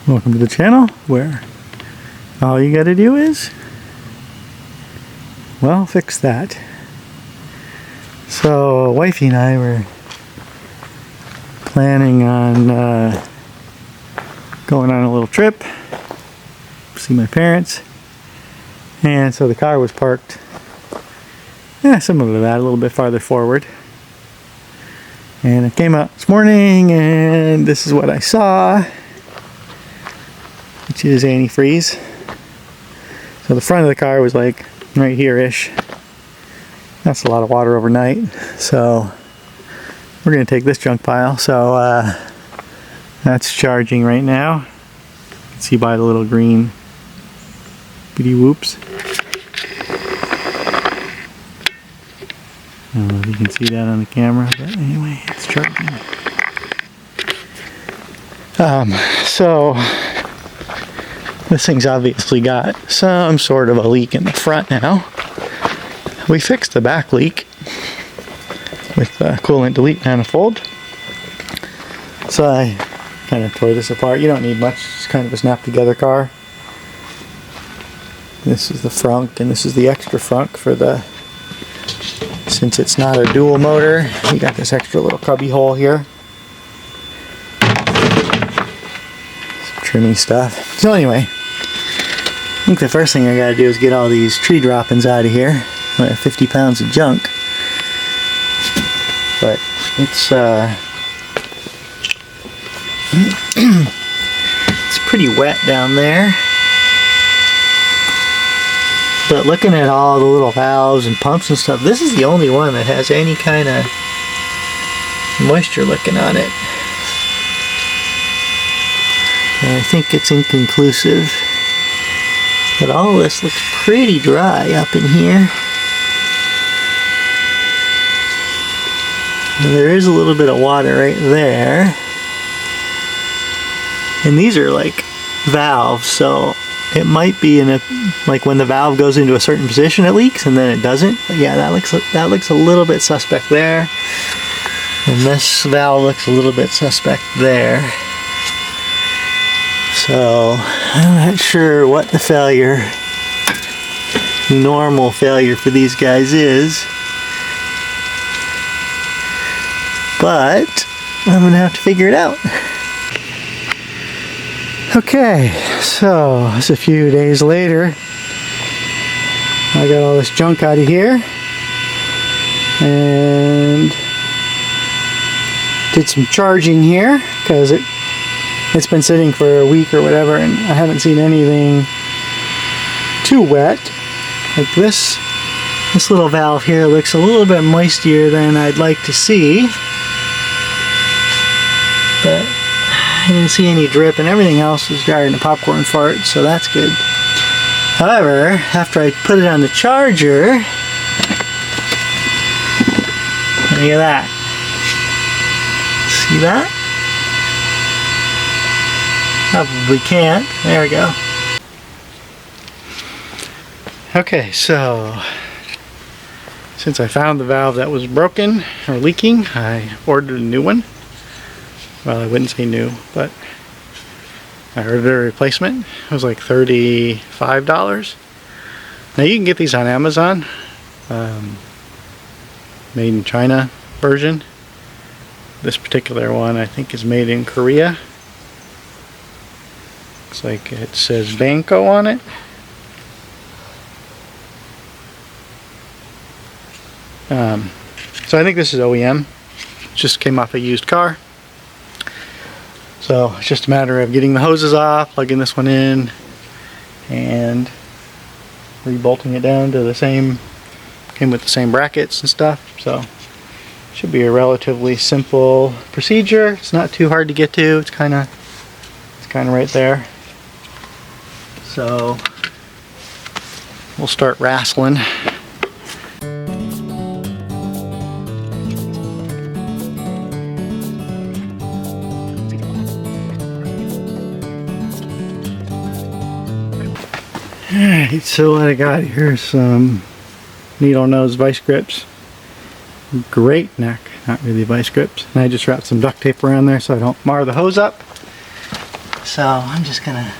Welcome to the channel where all you gotta do is, well, fix that. So wifey and I were planning on going on a little trip, see my parents, and so the car was parked similar to that, a little bit farther forward. And I came out this morning and this is what I saw, which is antifreeze. So the front of the car was like right here-ish. That's a lot of water overnight. So we're gonna take this junk pile. So that's charging right now. You can see by the little green bitty whoops. I don't know if you can see that on the camera, but anyway, it's charging. So this thing's obviously got some sort of a leak in the front now. We fixed the back leak with the coolant delete manifold. So I kind of tore this apart. You don't need much, it's kind of a snap together car. This is the frunk and this is the extra frunk for the, since it's not a dual motor, you got this extra little cubby hole here. Some trimming stuff. So anyway, I think the first thing I gotta do is get all these tree droppings out of here. I have 50 pounds of junk. But it's it's pretty wet down there. But looking at all the little valves and pumps and stuff, this is the only one that has any kind of moisture looking on it. And I think it's inconclusive. But all of this looks pretty dry up in here. And there is a little bit of water right there. And these are like valves, so it might be in a, like when the valve goes into a certain position it leaks and then it doesn't. But yeah, that looks a little bit suspect there. And this valve looks a little bit suspect there. So I'm not sure what the failure, normal failure for these guys is. But I'm gonna have to figure it out. Okay, so it's a few days later. I got all this junk out of here and did some charging here because it's been sitting for a week or whatever and I haven't seen anything too wet. Like this little valve here looks a little bit moistier than I'd like to see. But I didn't see any drip and everything else was drier than a popcorn fart, so that's good. However, after I put it on the charger, look at that. See that? Probably can't. There we go. Okay, so since I found the valve that was broken or leaking, I ordered a new one. Well, I wouldn't say new, but I ordered a replacement. It was like $35. Now you can get these on Amazon, made in China version. This particular one I think is made in Korea. Looks like it says Banco on it. So I think this is OEM. It just came off a used car. So it's just a matter of getting the hoses off, plugging this one in, and rebolting it down to the same, came with the same brackets and stuff. So it should be a relatively simple procedure. It's not too hard to get to. It's kind of right there. So we'll start wrestling. Alright, so what I got here is some needle nose vice grips. Great neck, not really vice grips. And I just wrapped some duct tape around there so I don't mar the hose up. So I'm just gonna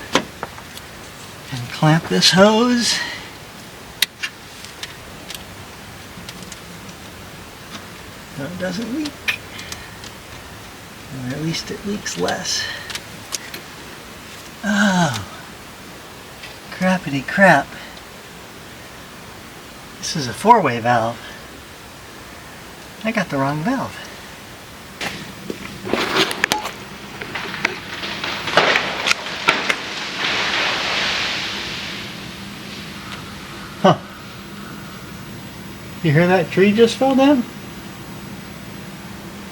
clamp this hose. So it doesn't leak. Or at least it leaks less. Oh, crappity crap. This is a 4-way valve. I got the wrong valve. Huh. You hear that tree just fell down?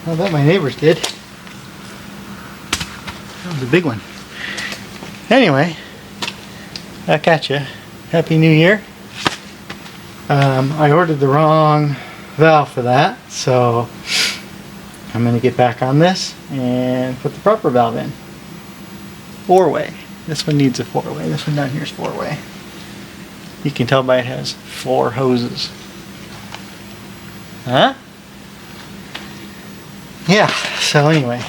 I bet my neighbors did. That was a big one. Anyway, back at you. Happy New Year. I ordered the wrong valve for that, so I'm going to get back on this and put the proper valve in. 4-way. This one needs a 4-way. This one down here is 4-way. You can tell by it has 4 hoses. Huh? Yeah, so anyway,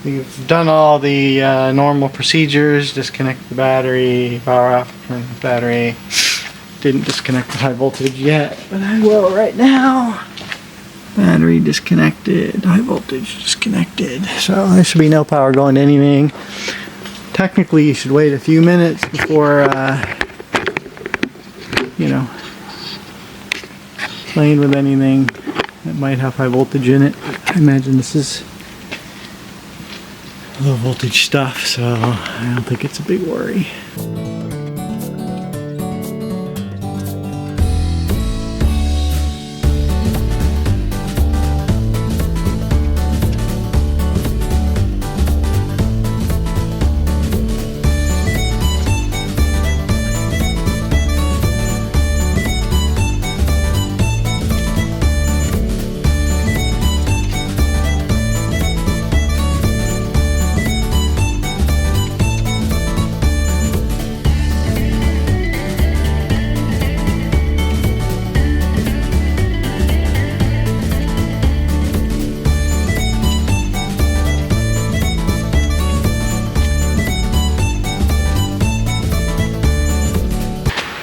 we've done all the normal procedures. Disconnect the battery, power off, turn the battery. Didn't disconnect the high voltage yet, but I will right now. Battery disconnected, high voltage disconnected. So there should be no power going to anything. Technically, you should wait a few minutes before, you know, playing with anything that might have high voltage in it. I imagine this is low voltage stuff, so I don't think it's a big worry.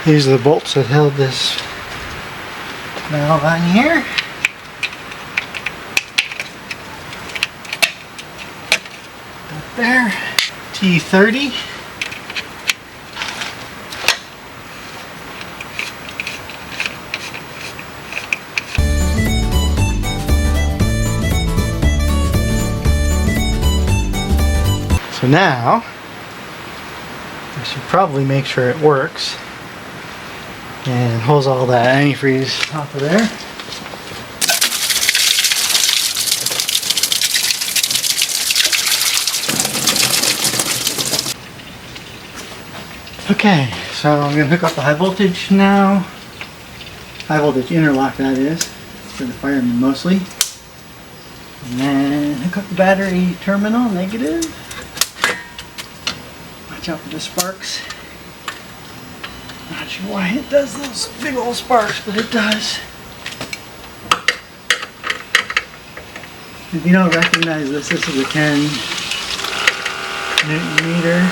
These are the bolts that held this valve on here. Up there. T30. So now, I should probably make sure it works. And hose all that antifreeze off of there. Okay, so I'm going to hook up the high voltage now. High voltage interlock, that is, for the firemen mostly. And then hook up the battery terminal, negative. Watch out for the sparks. Not sure why it does those big old sparks, but it does. If you don't recognize this, this is a 10 Newton meter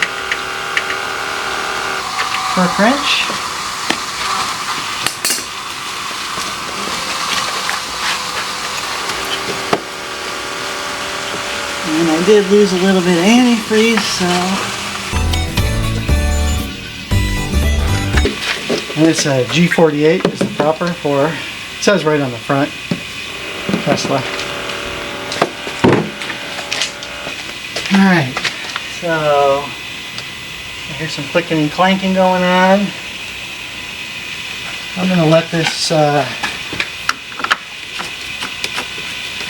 torque wrench. And I did lose a little bit of antifreeze, so. And it's a G48 is the proper for, it says right on the front, Tesla. Alright, so I hear some clicking and clanking going on. I'm going to let this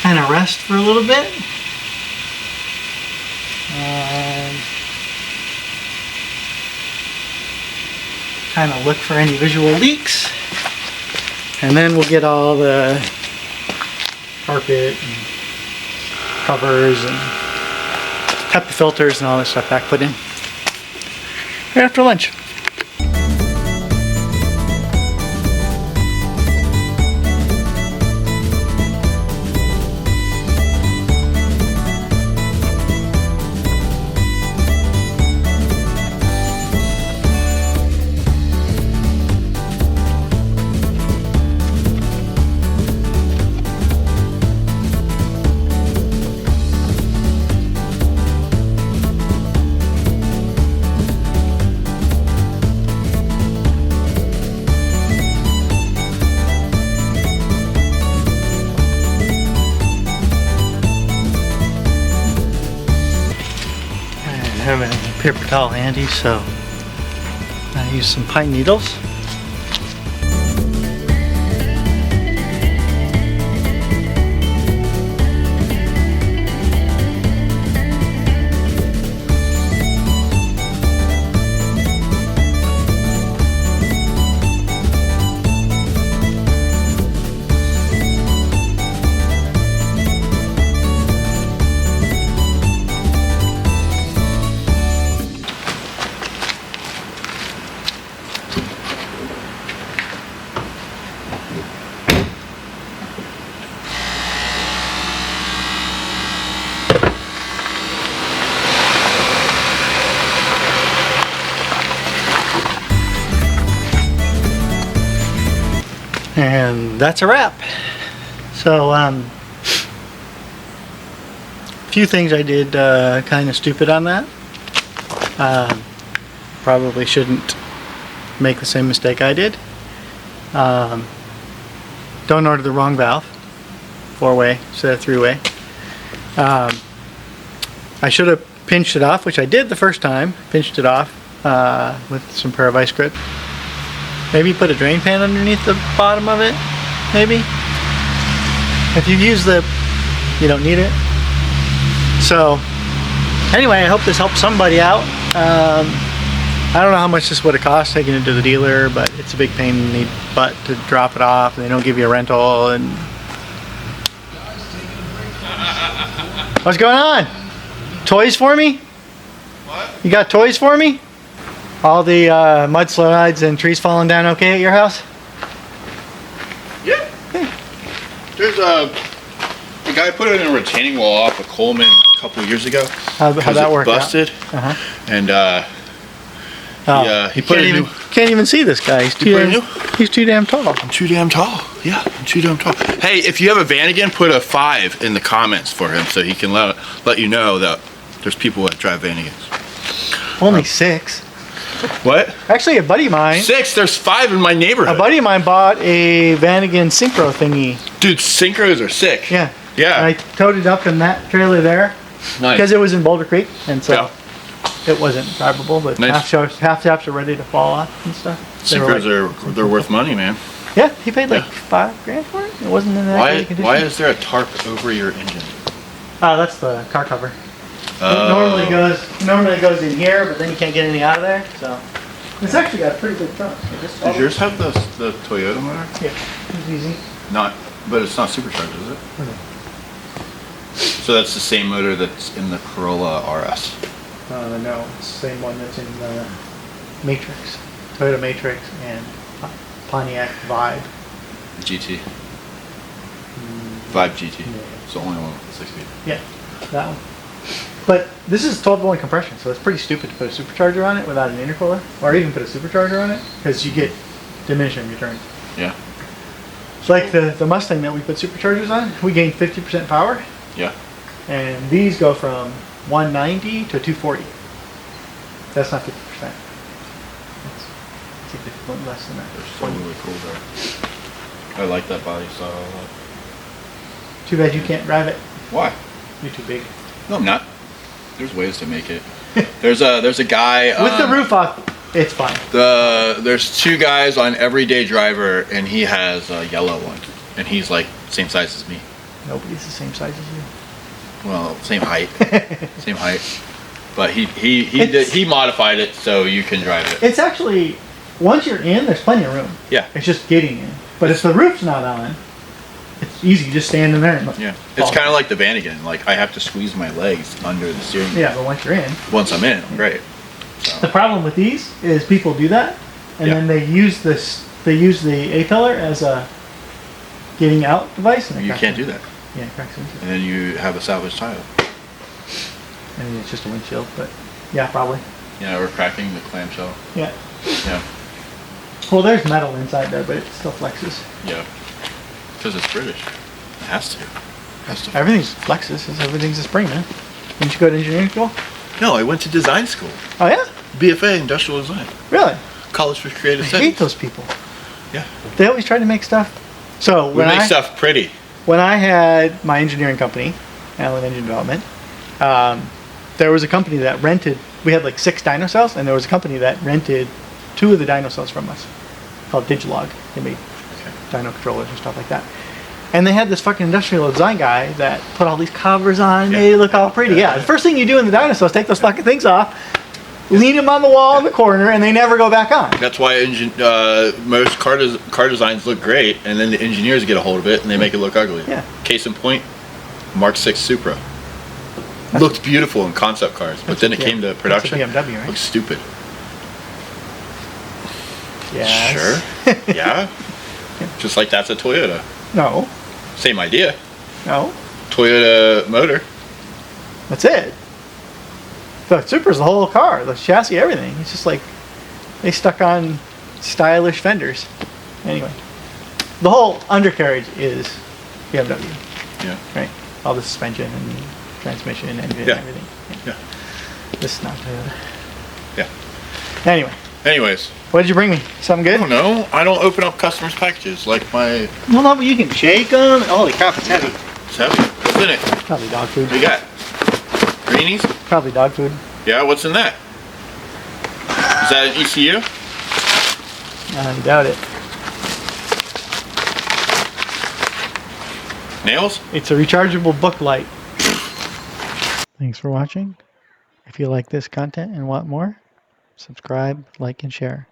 kind of rest for a little bit. Kind of look for any visual leaks, and then we'll get all the carpet and covers and HEPA filters and all this stuff back put in right after lunch. have any paper towel handy, so I use some pine needles. And that's a wrap. So, few things I did kind of stupid on that. Probably shouldn't make the same mistake I did. Don't order the wrong valve, 4-way instead of 3-way. I should have pinched it off, which I did the first time. Pinched it off with some pair of vice grips. Maybe put a drain pan underneath the bottom of it, maybe. If you use you don't need it. So, anyway, I hope this helps somebody out. I don't know how much this would have cost taking it to the dealer, but it's a big pain in the butt to drop it off, and they don't give you a rental, and... What's going on? Toys for me? What? You got toys for me? All the mudslides and trees falling down okay at your house? Yeah. There's a guy put in a retaining wall off of Coleman a couple years ago. How'd that work busted. out? And he put can't a even, new... Can't even see this guy. He's too damn tall. I'm too damn tall. Yeah, I'm too damn tall. Hey, if you have a Vanagon, put a 5 in the comments for him so he can let you know that there's people that drive Vanagons. Only 6. What? Actually, a buddy of mine. 6? There's 5 in my neighborhood. A buddy of mine bought a Vanagon Synchro thingy. Dude, Synchros are sick. Yeah. Yeah. And I towed it up in that trailer there. Nice. Because it was in Boulder Creek, and so Yeah. it wasn't drivable, but Nice. half shafts are ready to fall off and stuff. Synchros they're worth money, man. Yeah, he paid like $5,000 for it. It wasn't in that great condition. Why is there a tarp over your engine? Oh, that's the car cover. It normally goes in here, but then you can't get anything out of there. So it's actually got a pretty good trunk. Does yours have the Toyota motor? Yeah, it's easy. But it's not supercharged, is it? Okay. So that's the same motor that's in the Corolla RS. No, it's the same one that's in the Matrix, Toyota Matrix, and Pontiac Vibe. GT. Vibe GT. Yeah. It's the only one with the 6-speed. Yeah, that one. But this is 12-volt compression, so it's pretty stupid to put a supercharger on it without an intercooler, or even put a supercharger on it, because you get diminishing returns. Yeah. It's like the Mustang that we put superchargers on. We gain 50% power. Yeah. And these go from 190 to 240. That's not 50%. That's significantly less than that. They're so really cool there. I like that body style a lot. Too bad you can't drive it. Why? You're too big. No, I'm not. There's ways to make it. There's a guy with the roof off. It's fine. There's 2 guys on Everyday Driver, and he has a yellow one, and he's like same size as me. Nobody's the same size as you. Well, same height, same height. But he modified it so you can drive it. It's actually, once you're in, there's plenty of room. Yeah. It's just getting in. But if the roof's not on, it's easy. You just stand in there and yeah. It's kind of like the Vanagon. Like I have to squeeze my legs under the steering wheel. Yeah, but once you're in. Once I'm in, great. So. The problem with these is people do that, and then they use this. They use the A-pillar as a getting out device. And you can't do that. Yeah, it cracks into it. And then you have a salvage tile. I mean, it's just a windshield, but yeah, probably. Yeah, or cracking the clamshell. Yeah. Yeah. Well, there's metal inside there, but it still flexes. Yeah. Because it's British. It has to. Everything's flexes. Everything's a spring, man. Didn't you go to engineering school? No, I went to design school. Oh, yeah? BFA, industrial design. Really? College for Creative I Studies. hate those people. Yeah. They always try to make stuff. So we make stuff pretty. When I had my engineering company, Allen Engine Development, there was a company that rented. We had like 6 dyno cells, and there was a company that rented 2 of the dyno cells from us, called Digilog. They made dyno controllers and stuff like that. And they had this fucking industrial design guy that put all these covers on. They look all pretty. Yeah, the first thing you do in the dyno cell is take those fucking things off, lean them on the wall in the corner, and they never go back on. That's why most car designs look great, and then the engineers get a hold of it and they make it look ugly. Yeah. Case in point, Mark 6 Supra. Looked beautiful in concept cars, but then it came to production. That's a BMW, right? Looks stupid. Yes. Sure. Yeah. Just like that's a Toyota. No. Same idea. No. Toyota motor. That's it. The Supra's the whole car, the chassis, everything. It's just like they stuck on stylish fenders. Anyway, the whole undercarriage is BMW. Yeah. Right. All the suspension and transmission and engine and everything. Yeah. This is not Toyota. Yeah. Anyway. Anyways. What did you bring me? Something good? I don't know. I don't open up customers' packages like my. Well, no, but you can shake them. Holy crap, it's heavy. It's heavy. What's in it? Probably dog food. What you got? Greenies? Probably dog food. Yeah, what's in that? Is that an ECU? I doubt it. Nails? It's a rechargeable book light. Thanks for watching. If you like this content and want more, subscribe, like, and share.